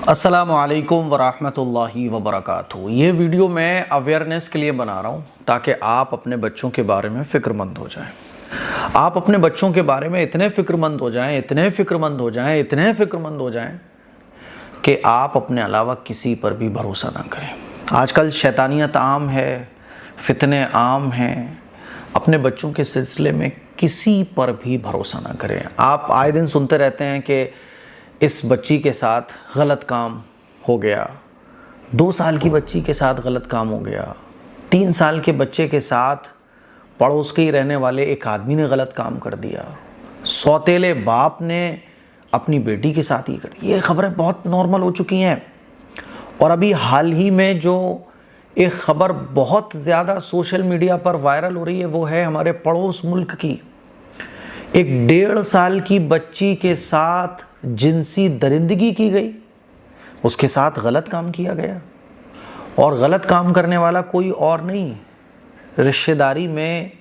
अस्सलामुअलैकुम वरहमतुल्लाहि वबरकातुहू। ये वीडियो मैं अवेयरनेस के लिए बना रहा हूँ ताकि आप अपने बच्चों के बारे में फ़िक्रमंद हो जाएं। आप अपने बच्चों के बारे में इतने फ़िक्रमंद हो जाएं, इतने फ़िक्रमंद हो जाएं, इतने फ़िक्रमंद हो जाएं कि आप अपने अलावा किसी पर भी भरोसा ना करें। आजकल शैतानियत आम है, फितने आम हैं। अपने बच्चों के सिलसिले में किसी पर भी भरोसा ना करें। आप आए दिन सुनते रहते हैं कि इस बच्ची के साथ गलत काम हो गया, 2 साल की बच्ची के साथ गलत काम हो गया, 3 साल के बच्चे के साथ पड़ोस के ही रहने वाले एक आदमी ने गलत काम कर दिया, सौतेले बाप ने अपनी बेटी के साथ ही कर दिया। ये खबरें बहुत नॉर्मल हो चुकी हैं। और अभी हाल ही में जो एक ख़बर बहुत ज़्यादा सोशल मीडिया पर वायरल हो रही है वो है हमारे पड़ोस मुल्क की। एक 1.5 साल की बच्ची के साथ जिनसी दरिंदगी की गई, उसके साथ गलत काम किया गया। और गलत काम करने वाला कोई और नहीं, रिश्तेदारी में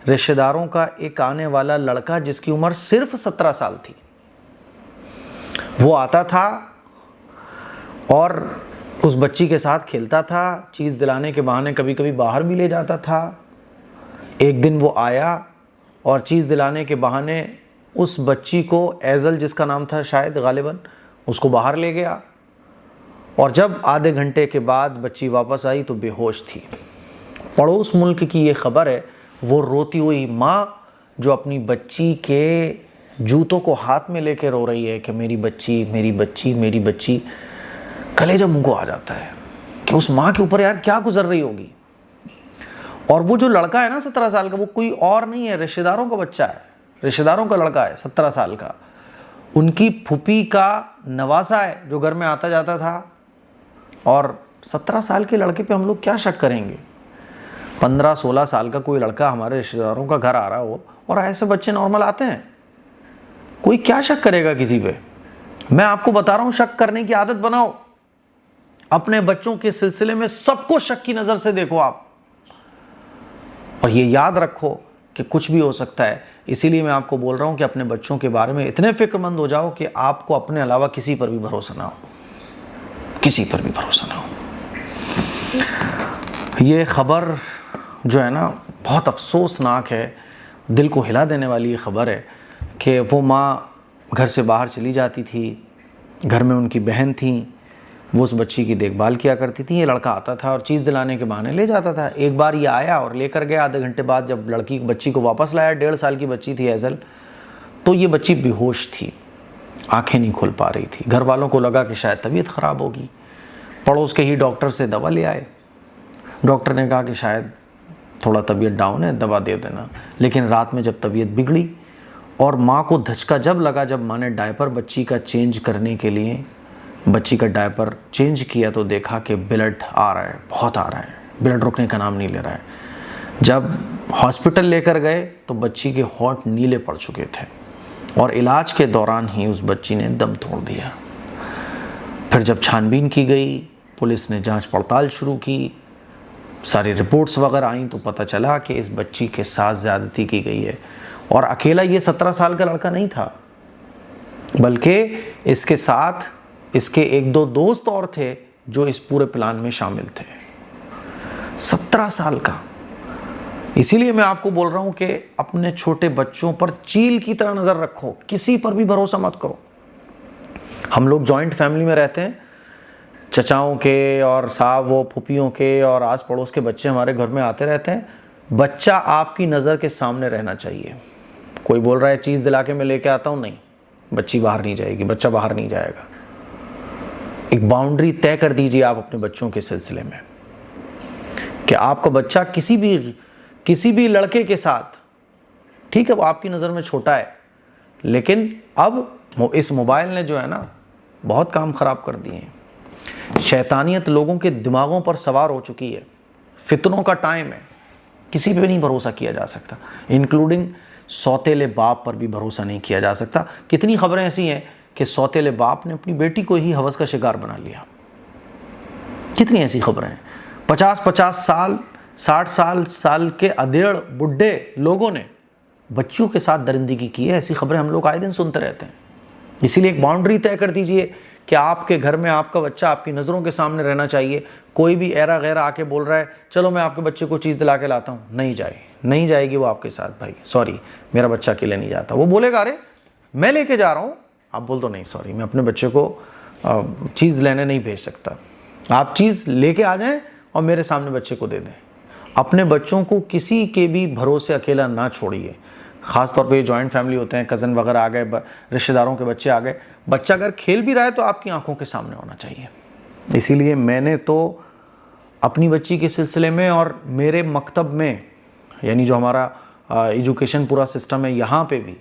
रिश्तेदारों का एक आने वाला लड़का जिसकी उम्र सिर्फ 17 साल थी। वो आता था और उस बच्ची के साथ खेलता था, चीज़ दिलाने के बहाने कभी कभी बाहर भी ले जाता था। एक दिन वो आया और चीज़ दिलाने के बहाने उस बच्ची को, एजल जिसका नाम था शायद गालिबन, उसको बाहर ले गया। और जब आधे घंटे के बाद बच्ची वापस आई तो बेहोश थी। पड़ोस मुल्क की ये खबर है। वो रोती हुई माँ जो अपनी बच्ची के जूतों को हाथ में लेकर रो रही है कि मेरी बच्ची, मेरी बच्ची, मेरी बच्ची। कलेजा मुंह को आ जाता है कि उस माँ के ऊपर यार क्या गुजर रही होगी। और वो जो लड़का है ना 17 साल का, वो कोई और नहीं है, रिश्तेदारों का बच्चा है, रिश्तेदारों का लड़का है 17 साल का। उनकी फूफी का नवासा है जो घर में आता जाता था। और 17 साल के लड़के पे हम लोग क्या शक करेंगे। 15-16 साल का कोई लड़का हमारे रिश्तेदारों का घर आ रहा हो, और ऐसे बच्चे नॉर्मल आते हैं, कोई क्या शक करेगा किसी पे। मैं आपको बता रहा हूँ, शक करने की आदत बनाओ। अपने बच्चों के सिलसिले में सबको शक की नज़र से देखो आप। और ये याद रखो कि कुछ भी हो सकता है। इसीलिए मैं आपको बोल रहा हूं कि अपने बच्चों के बारे में इतने फिक्रमंद हो जाओ कि आपको अपने अलावा किसी पर भी भरोसा ना हो, किसी पर भी भरोसा ना हो। ये खबर जो है ना बहुत अफसोसनाक है, दिल को हिला देने वाली ये खबर है कि वो माँ घर से बाहर चली जाती थी, घर में उनकी बहन थी, वो उस बच्ची की देखभाल किया करती थी। ये लड़का आता था और चीज़ दिलाने के बहाने ले जाता था। एक बार ये आया और लेकर गया। आधे घंटे बाद जब बच्ची को वापस लाया, 1.5 साल की बच्ची थी एजल, तो ये बच्ची बेहोश थी, आंखें नहीं खुल पा रही थी। घर वालों को लगा कि शायद तबीयत ख़राब होगी। पड़ोस के ही डॉक्टर से दवा ले आए। डॉक्टर ने कहा कि शायद थोड़ा तबीयत डाउन है, दवा दे देना। लेकिन रात में जब तबीयत बिगड़ी और माँ को धचका जब लगा, जब माँ ने डायपर बच्ची का चेंज करने के लिए बच्ची का डायपर चेंज किया तो देखा कि ब्लड आ रहा है, बहुत आ रहा है, ब्लड रुकने का नाम नहीं ले रहा है। जब हॉस्पिटल लेकर गए तो बच्ची के होंठ नीले पड़ चुके थे और इलाज के दौरान ही उस बच्ची ने दम तोड़ दिया। फिर जब छानबीन की गई, पुलिस ने जांच पड़ताल शुरू की, सारी रिपोर्ट्स वगैरह आई तो पता चला कि इस बच्ची के साथ ज़्यादती की गई है। और अकेला ये 17 साल का लड़का नहीं था, बल्कि इसके साथ इसके 1-2 दोस्त और थे जो इस पूरे प्लान में शामिल थे। 17 साल का। इसीलिए मैं आपको बोल रहा हूं कि अपने छोटे बच्चों पर चील की तरह नज़र रखो, किसी पर भी भरोसा मत करो। हम लोग जॉइंट फैमिली में रहते हैं, चचाओं के और साहब वो फूफियों के और आस पड़ोस के बच्चे हमारे घर में आते रहते हैं। बच्चा आपकी नज़र के सामने रहना चाहिए। कोई बोल रहा है चीज़ दिला के मैं लेके आता हूँ, नहीं, बच्ची बाहर नहीं जाएगी, बच्चा बाहर नहीं जाएगा। एक बाउंड्री तय कर दीजिए आप अपने बच्चों के सिलसिले में कि आपका बच्चा किसी भी लड़के के साथ, ठीक है वो आपकी नज़र में छोटा है, लेकिन अब इस मोबाइल ने जो है ना बहुत काम ख़राब कर दिए हैं। शैतानियत लोगों के दिमागों पर सवार हो चुकी है। फितनों का टाइम है, किसी पे नहीं भरोसा किया जा सकता, इंक्लूडिंग सौतेले बाप पर भी भरोसा नहीं किया जा सकता। कितनी खबरें ऐसी हैं कि सौतेले बाप ने अपनी बेटी को ही हवस का शिकार बना लिया। कितनी ऐसी खबरें हैं। 50-50 साल, 60 साल के अधेड़ बुढ़े लोगों ने बच्चियों के साथ दरिंदगी की है। ऐसी खबरें हम लोग आए दिन सुनते रहते हैं। इसीलिए एक बाउंड्री तय कर दीजिए कि आपके घर में आपका बच्चा आपकी नज़रों के सामने रहना चाहिए। कोई भी ऐरा गैरा आके बोल रहा है चलो मैं आपके बच्चे को चीज़ दिला के लाता हूँ, नहीं जाएगी वो आपके साथ। भाई सॉरी, मेरा बच्चा अकेले नहीं जाता। वो बोलेगा अरे मैं लेके जा रहा हूँ, आप बोल दो नहीं सॉरी, मैं अपने बच्चे को चीज़ लेने नहीं भेज सकता, आप चीज़ लेके आ जाएं और मेरे सामने बच्चे को दे दें। अपने बच्चों को किसी के भी भरोसे अकेला ना छोड़िए। ख़ास तौर पे जॉइंट फैमिली होते हैं, कज़न वगैरह आ गए, रिश्तेदारों के बच्चे आ गए, बच्चा अगर खेल भी रहा है तो आपकी आंखों के सामने होना चाहिए। इसीलिए मैंने तो अपनी बच्ची के सिलसिले में और मेरे मकतब में, यानी जो हमारा एजुकेशन पूरा सिस्टम है, यहाँ पे भी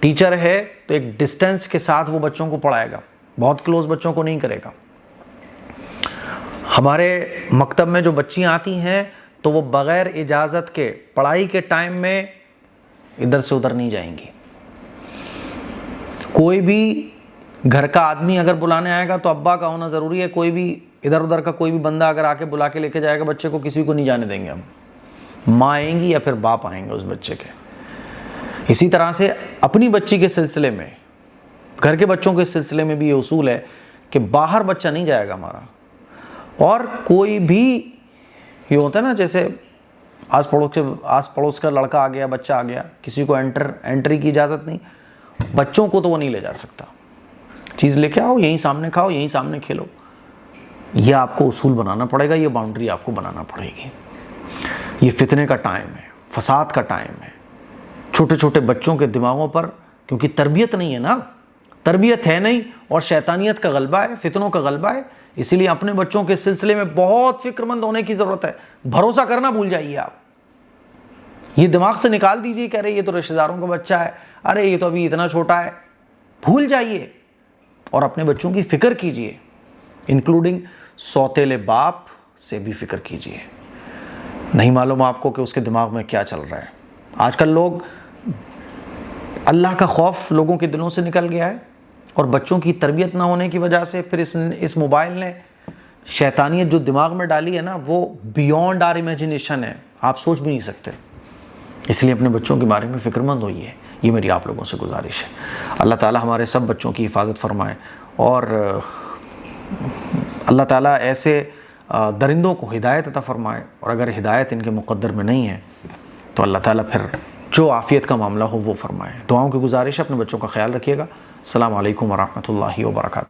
टीचर है तो एक डिस्टेंस के साथ वो बच्चों को पढ़ाएगा, बहुत क्लोज बच्चों को नहीं करेगा। हमारे मकतब में जो बच्चियाँ आती हैं तो वो बग़ैर इजाज़त के पढ़ाई के टाइम में इधर से उधर नहीं जाएंगी। कोई भी घर का आदमी अगर बुलाने आएगा तो अब्बा का होना ज़रूरी है। कोई भी इधर उधर का कोई भी बंदा अगर आके बुला के लेके जाएगा बच्चे को, किसी को नहीं जाने देंगे हम। माँ आएंगी या फिर बाप आएंगे उस बच्चे के। इसी तरह से अपनी बच्ची के सिलसिले में, घर के बच्चों के सिलसिले में भी ये उसूल है कि बाहर बच्चा नहीं जाएगा हमारा। और कोई भी ये होता है ना, जैसे आस पड़ोस का लड़का आ गया, बच्चा आ गया, किसी को एंट्री की इजाज़त नहीं, बच्चों को तो वो नहीं ले जा सकता। चीज़ लेके आओ, यहीं सामने खाओ, यहीं सामने खेलो। ये आपको उसूल बनाना पड़ेगा, ये बाउंड्री आपको बनाना पड़ेगी। ये फितने का टाइम है, फसाद का टाइम है, छोटे छोटे बच्चों के दिमागों पर, क्योंकि तरबियत नहीं है ना, तरबियत है नहीं और शैतानियत का गलबा है, फितनों का गलबा है। इसीलिए अपने बच्चों के सिलसिले में बहुत फिक्रमंद होने की ज़रूरत है। भरोसा करना भूल जाइए आप, ये दिमाग से निकाल दीजिए, कह रहे ये तो रिश्तेदारों का बच्चा है, अरे ये तो अभी इतना छोटा है, भूल जाइए और अपने बच्चों की फ़िक्र कीजिए, इंक्लूडिंग सौतेले बाप से भी फ़िक्र कीजिए। नहीं मालूम आपको कि उसके दिमाग में क्या चल रहा है। आजकल लोग, अल्लाह का खौफ लोगों के दिलों से निकल गया है और बच्चों की तरबियत ना होने की वजह से फिर इस मोबाइल ने शैतानियत जो दिमाग में डाली है ना, वो बियॉन्ड आर इमेजिनेशन है, आप सोच भी नहीं सकते। इसलिए अपने बच्चों के बारे में फ़िक्रमंद होइए, ये मेरी आप लोगों से गुजारिश है। अल्लाह ताला हमारे सब बच्चों की हिफाजत फरमाए और अल्लाह ताला ऐसे दरिंदों को हिदायत अता फरमाए, और अगर हिदायत इनके मुक़द्दर में नहीं है तो अल्लाह ताला फिर जो आफ़ियत का मामला हो वो फरमाए। दुआओं की गुजारिश है, अपने बच्चों का ख्याल रखिएगा। अस्सलामु अलैकुम वरहमतुल्लाहि वबरकातुहू।